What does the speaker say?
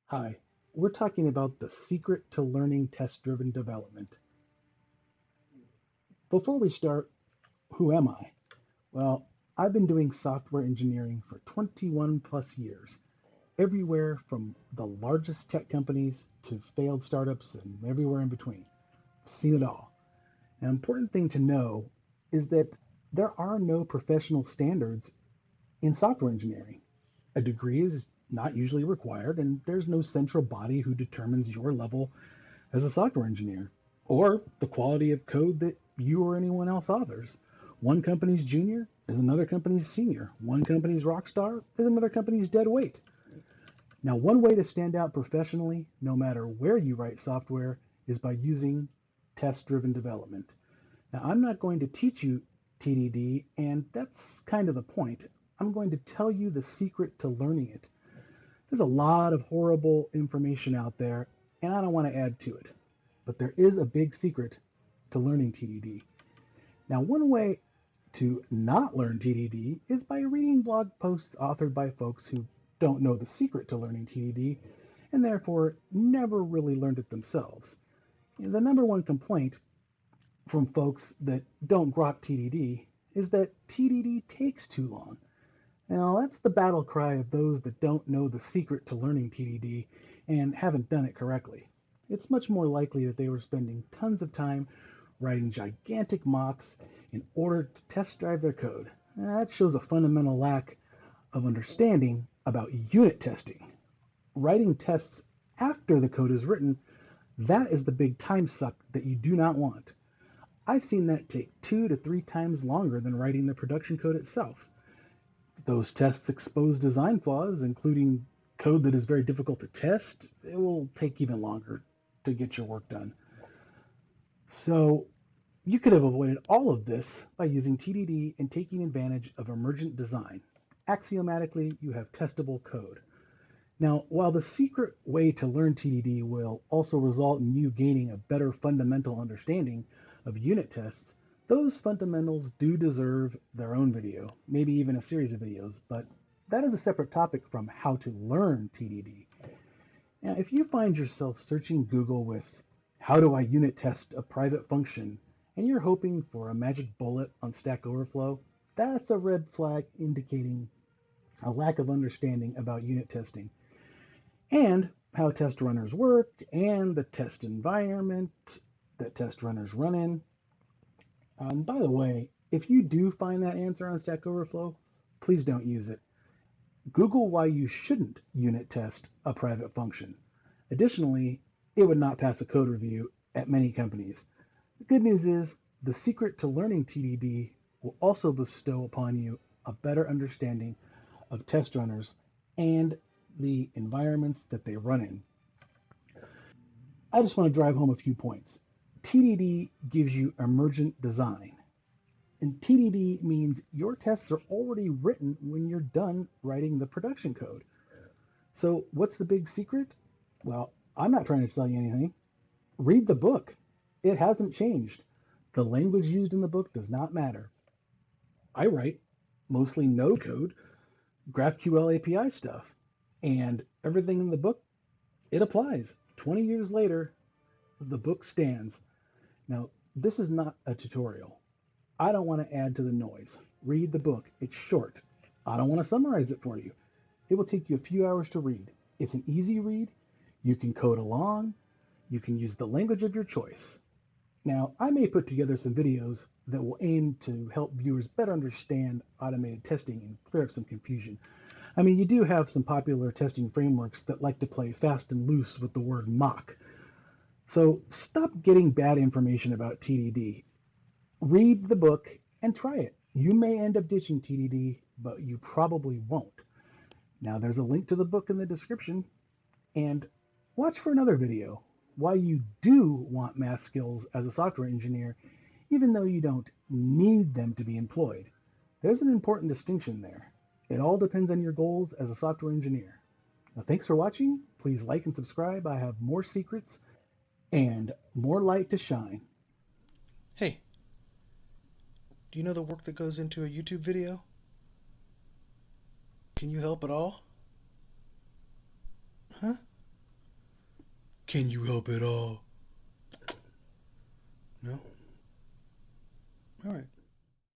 Hi, we're talking about the secret to learning test-driven development. Before we start, who am I? Well, I've been doing software engineering for 21 plus years, everywhere from the largest tech companies to failed startups and everywhere in between. I've seen it all. An important thing to know is that there are no professional standards in software engineering. A degree is not usually required, and there's no central body who determines your level as a software engineer or the quality of code that you or anyone else authors. One company's junior is another company's senior. One company's rock star is another company's dead weight. Now, one way to stand out professionally, no matter where you write software, is by using test-driven development. Now, I'm not going to teach you TDD, and that's kind of the point. I'm going to tell you the secret to learning it. There's a lot of horrible information out there, and I don't want to add to it. But there is a big secret to learning TDD. Now, one way to not learn TDD is by reading blog posts authored by folks who don't know the secret to learning TDD and therefore never really learned it themselves. The number one complaint from folks that don't grok TDD is that TDD takes too long. Now, that's the battle cry of those that don't know the secret to learning TDD and haven't done it correctly. It's much more likely that they were spending tons of time writing gigantic mocks in order to test drive their code. That shows a fundamental lack of understanding about unit testing. Writing tests after the code is written, that is the big time suck that you do not want. I've seen that take 2 to 3 times longer than writing the production code itself. Those tests expose design flaws, including code that is very difficult to test. It will take even longer to get your work done. So you could have avoided all of this by using TDD and taking advantage of emergent design. Axiomatically, you have testable code. Now, while the secret way to learn TDD will also result in you gaining a better fundamental understanding of unit tests, those fundamentals do deserve their own video, maybe even a series of videos, but that is a separate topic from how to learn TDD. Now, if you find yourself searching Google with how do I unit test a private function, and you're hoping for a magic bullet on Stack Overflow, that's a red flag indicating a lack of understanding about unit testing and how test runners work and the test environment that test runners run in. By the way, if you do find that answer on Stack Overflow, please don't use it. Google why you shouldn't unit test a private function. Additionally, it would not pass a code review at many companies. The good news is the secret to learning TDD will also bestow upon you a better understanding of test runners and the environments that they run in. I just want to drive home a few points. TDD gives you emergent design. And TDD means your tests are already written when you're done writing the production code. So what's the big secret? Well, I'm not trying to sell you anything. Read the book. It hasn't changed. The language used in the book does not matter. I write mostly Node code, GraphQL API stuff, and everything in the book, it applies. 20 years later, the book stands. Now, this is not a tutorial. I don't want to add to the noise. Read the book. It's short. I don't want to summarize it for you. It will take you a few hours to read. It's an easy read. You can code along. You can use the language of your choice. Now, I may put together some videos that will aim to help viewers better understand automated testing and clear up some confusion. I mean, you do have some popular testing frameworks that like to play fast and loose with the word mock. So stop getting bad information about TDD. Read the book and try it. You may end up ditching TDD, but you probably won't. Now, there's a link to the book in the description, and watch for another video why you do want math skills as a software engineer, even though you don't need them to be employed. There's an important distinction there. It all depends on your goals as a software engineer. Now, thanks for watching. Please like and subscribe. I have more secrets and more light to shine. Hey, do you know the work that goes into a YouTube video? Can you help at all? Huh? Can you help at all?